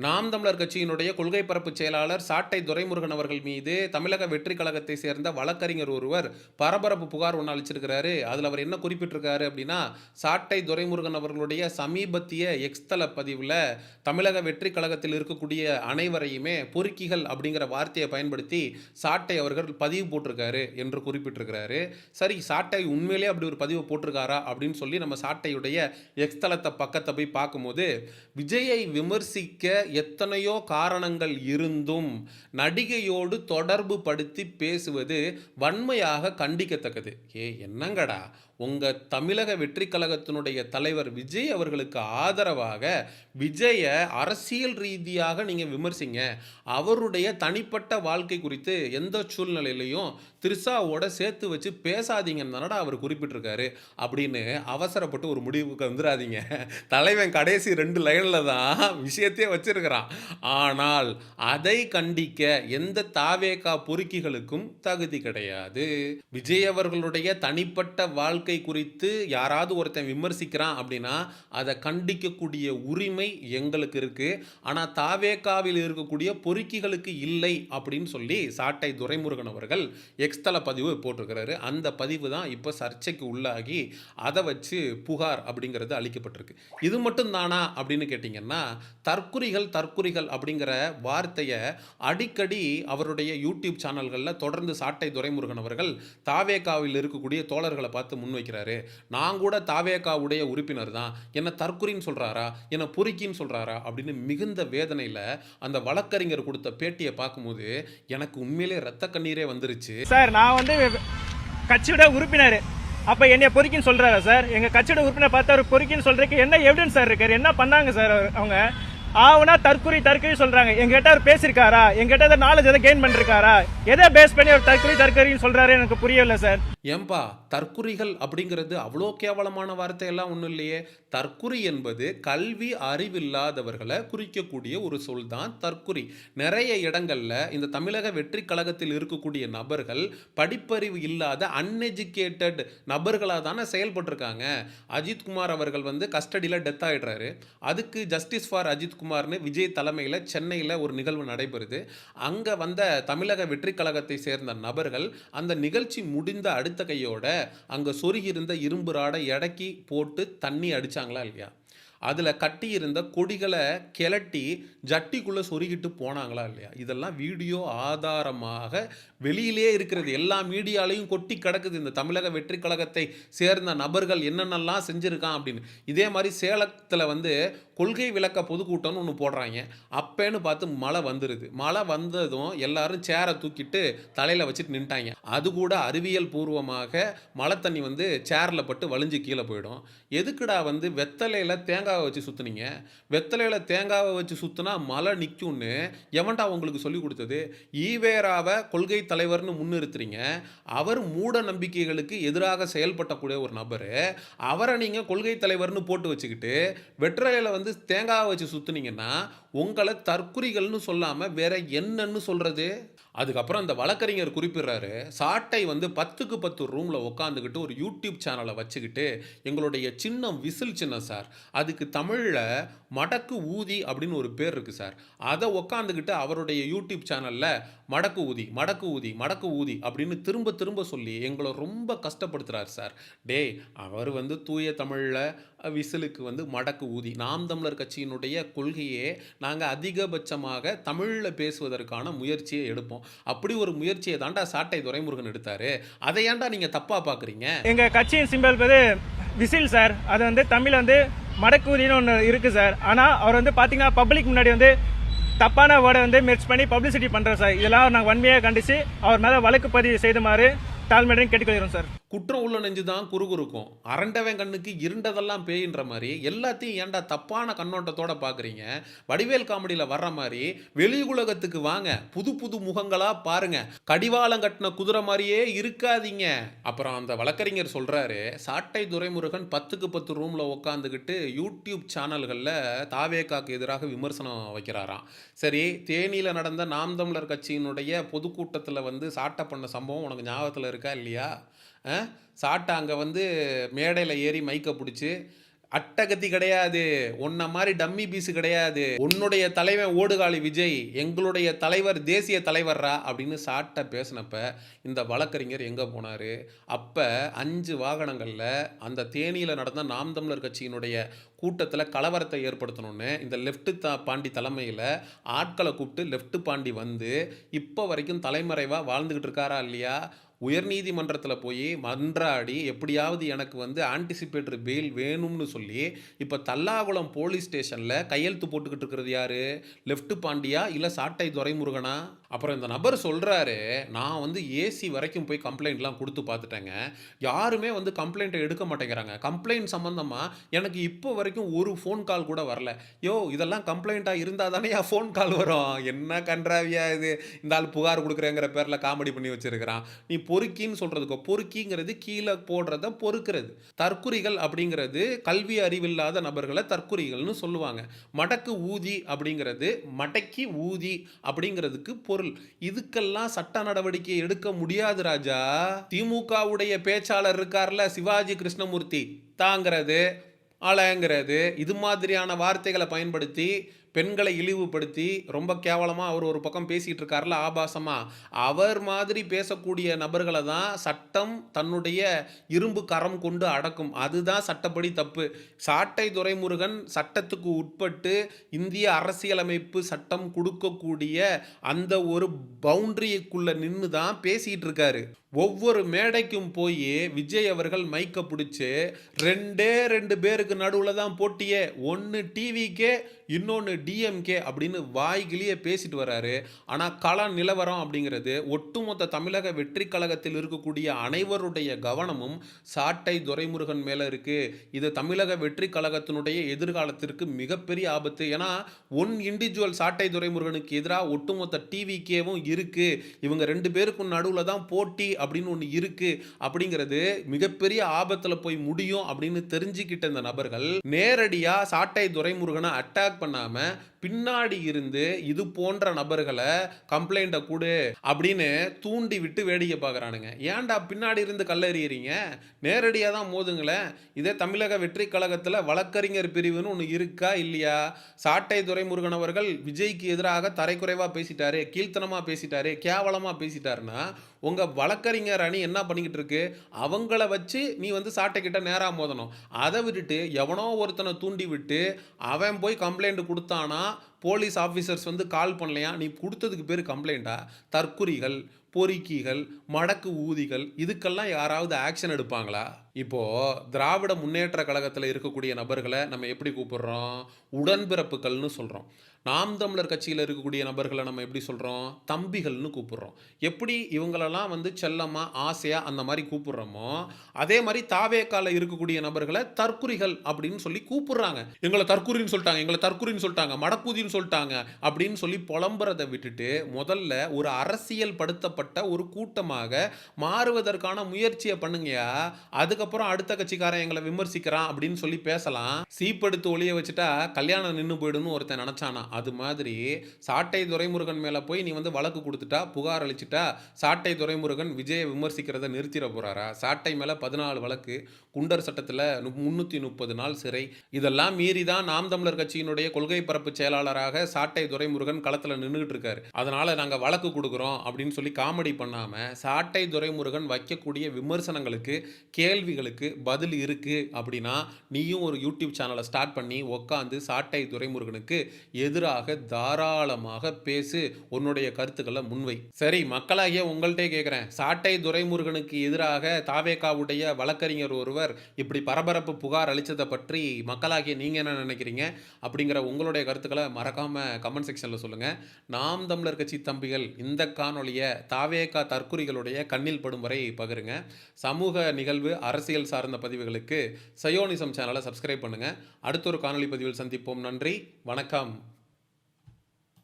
நாம் தமிழர் கட்சியினுடைய கொள்கை பரப்பு செயலாளர் சாட்டை துரைமுருகன் அவர்கள் மீது தமிழக வெற்றி கழகத்தை சேர்ந்த வழக்கறிஞர் ஒருவர் பரபரப்பு புகார் ஒன்று அளிச்சிருக்கிறாரு. அதில் அவர் என்ன குறிப்பிட்டிருக்காரு அப்படின்னா, சாட்டை துரைமுருகன் அவர்களுடைய சமீபத்திய எக்ஸ்தல பதிவில் தமிழக வெற்றி கழகத்தில் இருக்கக்கூடிய அனைவரையுமே பொறுக்கிகள் அப்படிங்கிற வார்த்தையை பயன்படுத்தி சாட்டை அவர்கள் பதிவு போட்டிருக்காரு என்று குறிப்பிட்டிருக்கிறாரு. சரி, சாட்டை உண்மையிலே அப்படி ஒரு பதிவு போட்டிருக்காரா அப்படின்னு சொல்லி நம்ம சாட்டையுடைய எக்ஸ்தலத்தை பக்கத்தை போய் பார்க்கும்போது, விஜயை விமர்சிக்க எத்தனையோ காரணங்கள் இருந்தும் நடிகையோடு தொடர்பு படுத்தி பேசுவது வன்மையாக கண்டிக்கத்தக்கது. என்னங்கடா, உங்க தமிழக வெற்றி கழகத்தினுடைய தலைவர் விஜய் அவர்களுக்கு ஆதரவாக விஜய அரசியல் ரீதியாக நீங்க விமர்சிங்க, அவருடைய தனிப்பட்ட வாழ்க்கை குறித்து எந்த சூழ்நிலையிலையும் த்ரிஷாவோட சேர்த்து வச்சு பேசாதீங்கன்னு தானடா அவர் குறிப்பிட்டிருக்காரு அப்படின்னு அவசரப்பட்டு ஒரு முடிவுக்கு வந்துடாதீங்க. தலைவன் கடைசி 2 லைன்ல தான் விஷயத்தையே வச்சிருக்கிறான். ஆனால் அதை கண்டிக்க எந்த தாவேகா பொறுக்கிகளுக்கும் தகுதி கிடையாது. விஜய் அவர்களுடைய தனிப்பட்ட வாழ்க்கை குறித்து யாராவது ஒருத்தன் விமர்சிக்கிறான் அப்படின்னா அதை கண்டிக்கக்கூடிய உரிமை எங்களுக்கு இருக்கு. ஆனால் தாவேகாவில் இருக்கக்கூடிய பொறுக்கிகளுக்கு இல்லை அப்படின்னு சொல்லி சாட்டை துரைமுருகன் அவர்கள் எக்ஸ்தல பதிவு போட்டிருக்கிறாரு. அந்த பதிவு தான் இப்போ சர்ச்சைக்கு உள்ளாகி அதை வச்சு புகார் அப்படிங்கிறது அளிக்கப்பட்டிருக்கு. இது மட்டும் தானா அப்படின்னு கேட்டிங்கன்னா, தற்குறிகள் அப்படிங்கிற வார்த்தையை அடிக்கடி அவருடைய யூடியூப் சேனல்களில் தொடர்ந்து சாட்டை துரைமுருகன் அவர்கள் தாவேகாவில் இருக்கக்கூடிய தோழர்களை பார்த்து முன்வைக்கிறாரு. நான் கூட தாவேகாவுடைய உறுப்பினர் தான், என்ன தற்குறின்னு சொல்கிறாரா, என்ன பொறுக்கின்னு சொல்கிறாரா அப்படின்னு மிகுந்த வேதனையில் அந்த வழக்கறிஞர் கொடுத்த பேட்டியை பார்க்கும்போது எனக்கு உண்மையிலே ரத்த கண்ணீரே வந்துருச்சு. சார், நான் வந்து கட்சியோட உறுப்பினர், அப்ப என்னைய பொறுக்கின்னு சொல்றாரா சார்? எங்க கட்சியோட உறுப்பினர் பார்த்து அவர் பொறுக்கின்னு சொல்றதுக்கு என்ன எவிடன்ஸ் சார் இருக்காரு? என்ன பண்ணாங்க சார் அவங்க? ஆவுனா தற்குறி சொல்றாங்க. எங்கிட்ட அவர் பேசியிருக்காரா? எங்கிட்ட நாலேஜ் எதை கெயின் பண்ணிருக்காரா? எதை பேஸ் பண்ணி அவர் தற்குறின்னு சொல்றாரு எனக்கு புரியல சார். ஏன்பா, தற்குறிகள் அப்படிங்கிறது அவ்வளோ கேவலமான வார்த்தையெல்லாம் ஒன்றும் இல்லையே. தற்குறி என்பது கல்வி அறிவில்லாதவர்களை குறிக்கக்கூடிய ஒரு சொல் தான் தற்குறி. நிறைய இடங்களில் இந்த தமிழக வெற்றி கழகத்தில் இருக்கக்கூடிய நபர்கள் படிப்பறிவு இல்லாத அன்எஜுகேட்டட் நபர்களாக தானே செயல்பட்டுருக்காங்க. அஜித்குமார் அவர்கள் வந்து கஸ்டடியில் டெத் ஆகிடுறாரு. அதுக்கு ஜஸ்டிஸ் ஃபார் அஜித்குமார்னு விஜய் தலைமையில் சென்னையில் ஒரு நிகழ்வு நடைபெறுது. அங்கே வந்த தமிழக வெற்றி கழகத்தை சேர்ந்த நபர்கள் அந்த நிகழ்ச்சி முடிந்த அடுத்த கையோட அங்க சொருகி இருந்த இரும்பு ராடை எடக்கி போட்டு தண்ணி அடிச்சாங்களா இல்லையா? அதில் கட்டியிருந்த கொடிகளை கிளட்டி ஜட்டிக்குள்ளே சொருகிட்டு போனாங்களா இல்லையா? இதெல்லாம் வீடியோ ஆதாரமாக வெளியிலே இருக்கிறது. எல்லா மீடியாலையும் கொட்டி கிடக்குது இந்த தமிழக வெற்றி கழகத்தை சேர்ந்த நபர்கள் என்னென்னலாம் செஞ்சுருக்கான் அப்படின்னு. இதே மாதிரி சேலத்தில் வந்து கொள்கை விளக்க பொதுக்கூட்டம்னு ஒன்று போடுறாங்க. அப்பேன்னு பார்த்து மழை வந்துடுது. மழை வந்ததும் எல்லாரும் சேரை தூக்கிட்டு தலையில் வச்சுட்டு நின்ட்டாங்க. அது கூட அறிவியல் பூர்வமாக மழை தண்ணி வந்து சேரில் பட்டு வலிஞ்சு கீழே போயிடும். எதுக்குடா வந்து வெத்தலையில் தேங்காய் வச்சு சுற்றுனீங்க? வெத்தலையில் தேங்காவை வச்சு சுற்றுனா மழை நிற்கும்னு எவன்டா உங்களுக்கு சொல்லி கொடுத்தது? ஈவேராவை கொள்கை தலைவர்னு முன்னிறுத்துறீங்க. அவர் மூட நம்பிக்கைகளுக்கு எதிராக செயல்பட்டக்கூடிய ஒரு நபர். அவரை நீங்கள் கொள்கை தலைவர்னு போட்டு வச்சுக்கிட்டு வெற்றலையில் வந்து தேங்காவை வச்சு சுற்றுனீங்கன்னா உங்களை தற்குறிகள்னு சொல்லாமல் வேற என்னன்னு சொல்கிறது? அதுக்கப்புறம் அந்த வழக்கறிஞர் குறிப்பிடுறாரு, சாட்டை வந்து 10க்கு 10 ரூமில் உட்காந்துக்கிட்டு ஒரு யூடியூப் சேனலை வச்சுக்கிட்டு எங்களுடைய சின்னம் விசில் சின்னம் சார், அதுக்கு தமிழில் மடக்கு ஊதி அப்படின்னு ஒரு பேர் இருக்குது சார், அதை உட்காந்துக்கிட்டு அவருடைய யூடியூப் சேனலில் மடக்கு ஊதி மடக்கு ஊதி மடக்கு ஊதி அப்படின்னு திரும்ப திரும்ப சொல்லி எங்களை ரொம்ப கஷ்டப்படுத்துகிறார் சார். அவர் வந்து தூய தமிழில் விசிலுக்கு வந்து மடக்கு ஊதி. நாம் தமிழர் கட்சியினுடைய கொள்கையே நாங்கள் அதிகபட்சமாக தமிழில் பேசுவதற்கான முயற்சியை எடுப்போம். அப்படி ஒரு முயற்சியை தாண்டா சாட்டை துரைமுருகன் எடுத்தாரு. அதை ஏன்டா நீங்க தப்பா பாக்குறீங்க? எங்க கட்சியின் சிம்பல் வந்து விசில் சார். அது வந்து தமிழ் வந்து மடக்கூதின்னு ஒன்று இருக்கு சார். ஆனா அவர் வந்து பாத்தீங்கன்னா பப்ளிக் முன்னாடி வந்து தப்பான வேர்டை வந்து மிக்ஸ் பண்ணி பப்ளிசிட்டி பண்றோம் சார். இதெல்லாம் நாங்கள் வன்மையாக கண்டிச்சு அவர் மேல வழக்கு பதிவு செய்துமாறு தாழ்மையுடன் கேட்டுக்கொள்கிறோம் சார். குற்றம் உள்ள நெஞ்சு தான் குறுகுறுக்கும். அரண்டவன் கண்ணுக்கு இருண்டதெல்லாம் பேயின்ற மாதிரி எல்லாத்தையும் ஏன்டா தப்பான கண்ணோட்டத்தோட பார்க்குறீங்க? வடிவேல் காமெடியில் வர்ற மாதிரி வெளி உலகத்துக்கு வாங்க, புது புது முகங்களாக பாருங்க, கடிவாளம் கட்டின குதிரை மாதிரியே இருக்காதீங்க. அப்புறம் அந்த வழக்கறிஞர் சொல்கிறாரு, சாட்டை துரைமுருகன் 10க்கு 10 ரூமில் உட்காந்துக்கிட்டு யூடியூப் சேனல்களில் தாவேகாக்கு எதிராக விமர்சனம் வைக்கிறாராம். சரி, தேனியில் நடந்த நாம் தமிழர் கட்சியினுடைய பொதுக்கூட்டத்தில் வந்து சாட்டை பண்ண சம்பவம் உனக்கு ஞாபகத்தில் இருக்கா இல்லையா? சாட்டை அங்கே வந்து மேடையில் ஏறி மைக்கை பிடிச்சி அட்டகத்தி கிடையாது, உன்ன மாதிரி டம்மி பீஸு கிடையாது, உன்னுடைய தலைவன் ஓடுகாலி விஜய், எங்களுடைய தலைவர் தேசிய தலைவர்ரா அப்படின்னு சாட்டை பேசினப்ப இந்த வழக்கறிஞர் எங்கே போனார்? அப்போ 5 வாகனங்களில் அந்த தேனியில் நடந்த நாம் தமிழர் கட்சியினுடைய கூட்டத்தில் கலவரத்தை ஏற்படுத்தணும்னு இந்த பாண்டி தலைமையில் ஆட்களை கூப்பிட்டு லெஃப்ட் பாண்டி வந்து இப்போ வரைக்கும் தலைமறைவாக வாழ்ந்துக்கிட்டு இருக்காரா இல்லையா? உயர்நீதிமன்றத்தில் போய் மன்றாடி எப்படியாவது எனக்கு வந்து ஆன்டிசிபேட்டரி பெயில் வேணும்னு சொல்லி இப்போ தல்லாகுளம் போலீஸ் ஸ்டேஷனில் கையெழுத்து போட்டுக்கிட்டு இருக்கிறது யாரு? லெஃப்ட் பாண்டியா இல்லை சாட்டை துரைமுருகனா? அப்புறம் இந்த நபர் சொல்கிறாரு, நான் வந்து ஏசி வரைக்கும் போய் கம்ப்ளைண்ட்லாம் கொடுத்து பார்த்துட்டேங்க, யாருமே வந்து கம்ப்ளைண்ட்டை எடுக்க மாட்டேங்கிறாங்க, கம்ப்ளைண்ட் சம்மந்தமாக எனக்கு இப்போ வரைக்கும் ஒரு ஃபோன் கால் கூட வரல. யோ இதெல்லாம் கம்ப்ளைண்ட்டாக இருந்தால் தானே ஃபோன் கால் வரும்? என்ன கன்றாவியா இது? இந்த ஆள் புகார் கொடுக்குறேங்கிற பேரில் காமெடி பண்ணி வச்சிருக்கிறான். நீ பொறுக்கின்னு சொல்கிறதுக்கோ, பொறுக்கிங்கிறது கீழே போடுறத பொறுக்கிறது. தற்குறிகள் அப்படிங்கிறது கல்வி அறிவில்லாத நபர்களை தற்குறிகள்னு சொல்லுவாங்க. மடக்கு ஊதி அப்படிங்கிறது மடக்கி ஊதி அப்படிங்கிறதுக்கு பொருள். இதுக்கெல்லாம் சட்ட நடவடிக்கை எடுக்க முடியாது ராஜா. திமுகவுடைய பேச்சாளர் இருக்கார்ல சிவாஜி கிருஷ்ணமூர்த்தி, தாங்கிறது அலங்கிறது இது மாதிரியான வார்த்தைகளை பயன்படுத்தி பெண்களை இழிவுபடுத்தி ரொம்ப கேவலமாக அவர் ஒரு பக்கம் பேசிகிட்டு இருக்கார்ல ஆபாசமாக, அவர் மாதிரி பேசக்கூடிய நபர்களை தான் சட்டம் தன்னுடைய இரும்பு கரம் கொண்டு அடக்கும். அதுதான் சட்டப்படி தப்பு. சாட்டை துரைமுருகன் சட்டத்துக்கு உட்பட்டு இந்திய அரசியலமைப்பு சட்டம் கொடுக்கக்கூடிய அந்த ஒரு பவுண்டரிக்குள்ளே நின்று தான் பேசிகிட்டு இருக்காரு. ஒவ்வொரு மேடைக்கும் போய் விஜய் அவர்கள் மைக்க பிடிச்சி 2 பேருக்கு நடுவில் தான் போட்டியே, ஒன்று டிவிக்கே இன்னொன்று டிஎம்கே அப்படின்னு வாய்கிலேயே பேசிட்டு வர்றாரு. ஆனால் கள நிலவரம் அப்படிங்கிறது ஒட்டுமொத்த தமிழக வெற்றி கழகத்தில் இருக்கக்கூடிய அனைவருடைய கவனமும் சாட்டை துரைமுருகன் மேலே இருக்குது. இது தமிழக வெற்றி கழகத்தினுடைய எதிர்காலத்திற்கு மிகப்பெரிய ஆபத்து. ஏன்னா இண்டிவிஜுவல் சாட்டை துரைமுருகனுக்கு எதிராக ஒட்டுமொத்த டிவிக்கேவும் இருக்குது. இவங்க 2 பேருக்கும் நடுவில் தான் போட்டி அப்படின்னு ஒன்று இருக்குது. அப்படிங்கிறது மிகப்பெரிய ஆபத்தில் போய் முடியும் அப்படின்னு தெரிஞ்சுக்கிட்ட இந்த நபர்கள் நேரடியாக சாட்டை துரைமுருகனை அட்டாக் பண்ணாம பின்னாடி இருந்து இது போன்ற நபர்களை கம்ப்ளைண்ட்டை கொடு அப்படின்னு தூண்டி விட்டு வேடிக்கை பார்க்குறானுங்க. ஏன்டா பின்னாடி இருந்து கல்லெறியறீங்க? நேரடியாக தான் மோதுங்களேன். இதே தமிழக வெற்றி கழகத்தில் வழக்கறிஞர் பிரிவுன்னு ஒன்று இருக்கா இல்லையா? சாட்டை துரைமுருகன் அவர்கள் விஜய்க்கு எதிராக தரைக்குறைவாக பேசிட்டாரு, கீழ்த்தனமாக பேசிட்டாரு, கேவலமாக பேசிட்டாருன்னா உங்கள் வழக்கறிஞர் அணி என்ன பண்ணிக்கிட்டு இருக்கு? அவங்கள வச்சு நீ வந்து சாட்டை கிட்ட நேராக மோதணும். அதை விட்டுட்டு எவனோ ஒருத்தனை தூண்டி விட்டு அவன் போய் கம்ப்ளைண்ட் கொடுத்தானா போலீஸ் ஆஃபீஸர்ஸ் வந்து கால் பண்ணலையா, நீ கொடுத்ததுக்கு பேர் கம்ப்ளைண்ட்டா? தற்குறிகள், பொறுக்கிகள், மடக்கு ஊதிகள் இதுக்கெல்லாம் யாராவது ஆக்ஷன் எடுப்பாங்களா? இப்போது திராவிட முன்னேற்ற கழகத்தில் இருக்கக்கூடிய நபர்களை நம்ம எப்படி கூப்பிடுறோம்? உடன்பிறப்புகள்னு சொல்கிறோம். நாம் தமிழர் கட்சியில் இருக்கக்கூடிய நபர்களை நம்ம எப்படி சொல்கிறோம்? தம்பிகள்னு கூப்பிடுறோம். எப்படி இவங்களெல்லாம் வந்து செல்லமாக ஆசையாக அந்த மாதிரி கூப்பிடுறோமோ அதே மாதிரி தாவேக்கால இருக்கக்கூடிய நபர்களை தற்குறிகள் அப்படின்னு சொல்லி கூப்பிடுறாங்க. எங்களை தற்குறின்னு சொல்லிட்டாங்க, எங்களை தற்குறின்னு சொல்லிட்டாங்க, மடக்கூதின்னு சொல்லிட்டாங்க அப்படின்னு சொல்லி புலம்புறதை விட்டுட்டு முதல்ல ஒரு அரசியல் படுத்தப்பட்ட ஒரு கூட்டமாக மாறுவதற்கான முயற்சியை பண்ணுங்கயா. அதுக்கப்புறம் அடுத்த கட்சிக்காரன் எங்களை விமர்சிக்கிறான் அப்படின்னு சொல்லி பேசலாம். சீப்படுத்து ஒளிய வச்சுட்டா கல்யாணம் நின்று போயிடுன்னு ஒருத்தன் நினச்சானா, அது மாதிரி சாட்டை துரைமுருகன் மேலே போய் நீ வந்து வழக்கு கொடுத்துட்டா, புகார் அளிச்சுட்டா, சாட்டை துரைமுருகன் விஜயை விமர்சிக்கிறத நிறுத்திட போறாரா? சாட்டை மேலே 14 வழக்கு, குண்டர் சட்டத்தில் 330 நாள் சிறை, இதெல்லாம் மீறி தான் நாம் தமிழர் கட்சியினுடைய கொள்கை பரப்பு செயலாளராக சாட்டை துரைமுருகன் களத்தில் நின்றுகிட்டு இருக்காரு. அதனால நாங்கள் வழக்கு கொடுக்குறோம் அப்படின்னு சொல்லி காமெடி பண்ணாமல் சாட்டை துரைமுருகன் வைக்கக்கூடிய விமர்சனங்களுக்கு கேள்விகளுக்கு பதில் இருக்கு அப்படின்னா நீயும் ஒரு யூடியூப் சேனலை ஸ்டார்ட் பண்ணி உட்காந்து சாட்டை துரைமுருகனுக்கு எதிராக தாராளமாக பேசு, உன்னுடைய கருத்துக்களை முன்வை. சரி, மக்களாகிய உங்கள்கிட்ட கேட்குறேன், சாட்டை துரைமுருகனுக்கு எதிராக தாவேகாவுடைய வழக்கறிஞர் ஒருவர் இப்படி பரபரப்பு புகார் அளித்ததை பற்றி மக்களாகிய நீங்கள் என்ன நினைக்கிறீங்க அப்படிங்கிற உங்களுடைய கருத்துக்களை மறக்காமல் கமெண்ட் செக்ஷனில் சொல்லுங்கள். நாம் தமிழர் கட்சி தம்பிகள் இந்த காணொலியை தாவேகா தற்குறிகளுடைய கண்ணில் படும் வரை பகிருங்க. சமூக நிகழ்வு அரசியல் சார்ந்த பதிவுகளுக்கு சயோனிசம் சேனலை சப்ஸ்கிரைப் பண்ணுங்கள். அடுத்த ஒரு காணொலி பதிவில் சந்திப்போம். நன்றி, வணக்கம்.